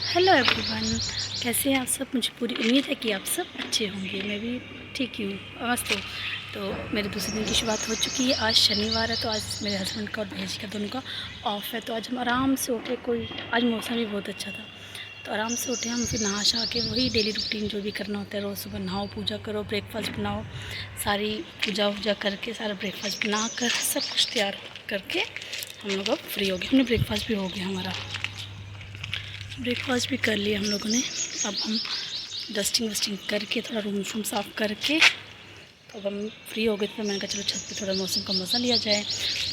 Hello everyone, कैसे हैं आप सब। मुझे पूरी उम्मीद है कि आप सब अच्छे होंगे। मैं भी ठीक ही हूँ, मस्त हूँ। तो मेरे दूसरे दिन की शुरुआत हो चुकी है। आज शनिवार है, तो आज मेरे हस्बैंड का और भैया का दोनों का ऑफ है। तो आज हम आराम से उठे। आज मौसम भी बहुत अच्छा था, तो आराम से उठे हम। फिर नहा शहा के वही डेली रूटीन जो भी करना होता है। रोज़ सुबह नहाओ, पूजा करो, ब्रेकफास्ट बनाओ, सारी पूजा वूजा करके सारा ब्रेकफास्ट बना कर सब कुछ तैयार करके हम लोग अब फ्री हो गए। हमने ब्रेकफास्ट भी हो गया, हमारा ब्रेकफास्ट भी कर लिया हम लोगों ने। अब हम डस्टिंग वस्टिंग करके थोड़ा रूम शूम साफ़ करके तो अब हम फ्री हो गए। तो मैंने कहा चलो छत पे थोड़ा मौसम का मज़ा लिया जाए।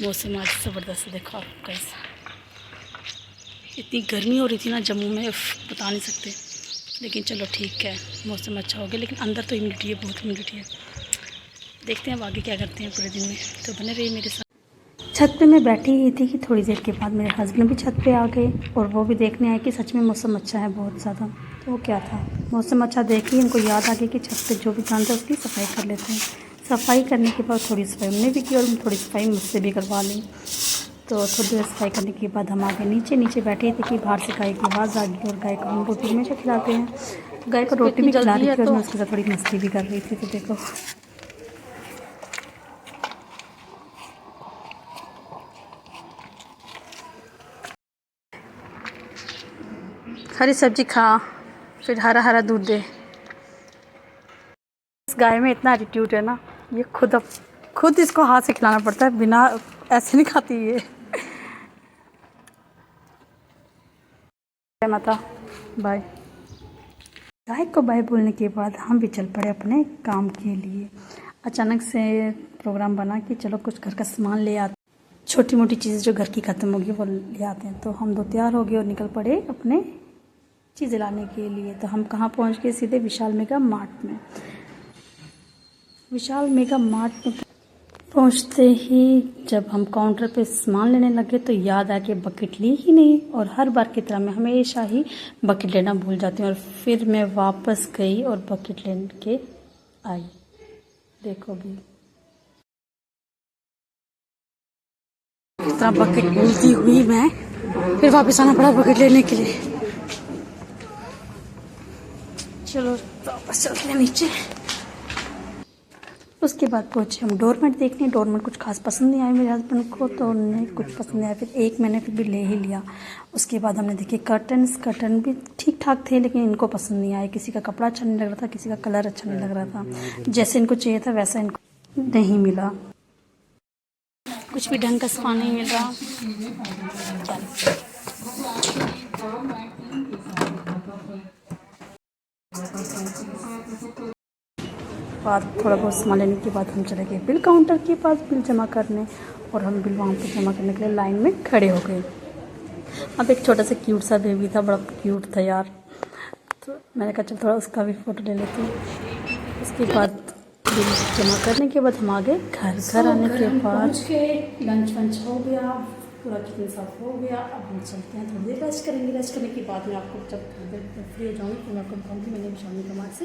मौसम आज ज़बरदस्त है, देखो आप कैसा। इतनी गर्मी हो रही थी ना जम्मू में, बता नहीं सकते। लेकिन चलो ठीक है, मौसम अच्छा हो गया। लेकिन अंदर तो ह्यूमिडिटी है, बहुत ह्यूमिडिटी है। देखते हैं अब आगे क्या करते हैं पूरे दिन में। तो बने रहिए मेरे साथ। छत पे मैं बैठी ही थी कि थोड़ी देर के बाद मेरे हस्बैंड भी छत पे आ गए और वो भी देखने आए कि सच में मौसम अच्छा है बहुत ज़्यादा। तो वो क्या था, मौसम अच्छा देख ही इनको याद आ गया कि छत पे जो भी काम था उसकी सफाई कर लेते हैं। सफाई करने के बाद थोड़ी सफाई उन्होंने भी की और थोड़ी सफाई मुझसे भी करवा ली। तो थोड़ी देर सफाई करने के बाद हम आ गए नीचे बैठे थे कि बाहर से गाय की आवाज़ आ गई। और गाय को हम रोटी हमेशा खिलाते हैं, तो गाय को रोटी भी खिला रही थी और मैं उसके साथ थोड़ी मस्ती भी कर रही थी। तो देखो हरी सब्जी खा, फिर हरा हरा दूध दे। इस गाय में इतना एटीट्यूड है ना, ये खुद इसको हाथ से खिलाना पड़ता है, बिना ऐसे नहीं खाती ये। माता बाय। गाय को बाय बोलने के बाद हम भी चल पड़े अपने काम के लिए। अचानक से प्रोग्राम बना कि चलो कुछ घर का सामान ले आते, छोटी मोटी चीज़ें जो घर की ख़त्म होगी वो ले आते हैं। तो हम दो तैयार हो गए और निकल पड़े अपने चीज़ें लाने के लिए। तो हम कहाँ पहुँच गए, सीधे विशाल मेगा मार्ट में। विशाल मेगा मार्ट में पहुँचते ही जब हम काउंटर पे सामान लेने लगे तो याद आ कि बकेट ली ही नहीं। और हर बार की तरह मैं हमेशा ही बकेट लेना भूल जाती हूँ। और फिर मैं वापस गई और बकेट लेके आई। देखोगी इतना बकेट भूलती हुई मैं फिर वापस आना पड़ा बकेट लेने के लिए। चलो वापस चलते हैं नीचे। उसके बाद पहुँचे हम डोरमेट देखने। डोरमेट कुछ खास पसंद नहीं आया मेरे हस्बैंड को, तो उन्हें कुछ पसंद नहीं आया। फिर एक मैंने फिर भी ले ही लिया। उसके बाद हमने देखे कर्टन भी ठीक ठाक थे, लेकिन इनको पसंद नहीं आए। किसी का कपड़ा अच्छा नहीं लग रहा था, किसी का कलर अच्छा नहीं लग रहा था। जैसे इनको चाहिए था वैसा इनको नहीं मिला, कुछ भी ढंग का सामान नहीं मिल रहा। बाद थोड़ा बहुत सामान लेने के बाद हम चले गए बिल काउंटर के पास बिल जमा करने। और हम बिल वहाँ पर जमा करने के लिए लाइन में खड़े हो गए। अब एक छोटा सा क्यूट सा बेबी था, बड़ा क्यूट था यार। तो मैंने कहा चल थोड़ा उसका भी फ़ोटो ले लेती हूँ। उसके बाद बिल जमा करने के बाद हम आ गए घर आने के बाद लंच वंच हो गया, पूरा किचन साफ हो गया। अब हम चलते हैं, थोड़ी देर रेस्ट करेंगे। रेस्ट करने के बाद मैं आपको जब फ्री हो जाऊँगी तो मैं आपको बताऊँगी मैंने विशाल कमार से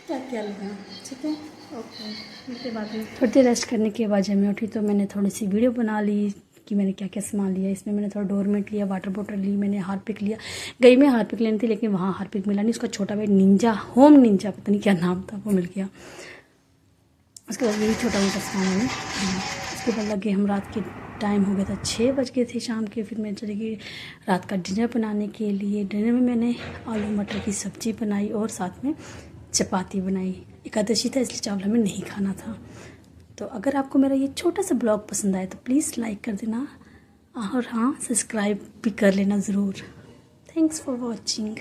क्या क्या लगाया। ठीक है, ओके। उसके बाद में थोड़ी देर रेस्ट करने के बाद जब मैं उठी तो मैंने थोड़ी सी वीडियो बना ली कि मैंने क्या क्या सामान लिया। इसमें मैंने थोड़ा डोरमेट लिया, वाटर बॉटल ली, मैंने हार्पिक लिया। गई में हार्पिक लेनी थी लेकिन वहाँ हार्पिक मिला नहीं। उसका छोटा भाई निंजा होम निंजा पता नहीं क्या नाम था, वो मिल गया। उसके बाद यही छोटा मोटा सामान मैंने लिया। उसके बाद लगे हम, रात के टाइम हो गया था, 6 बज गए थे शाम के। फिर मैं चली गई रात का डिनर बनाने के लिए। डिनर में मैंने आलू मटर की सब्ज़ी बनाई और साथ में चपाती बनाई। एकादशी था इसलिए चावल हमें नहीं खाना था। तो अगर आपको मेरा ये छोटा सा ब्लॉग पसंद आए तो प्लीज़ लाइक कर देना और हाँ सब्सक्राइब भी कर लेना ज़रूर। Thanks for watching.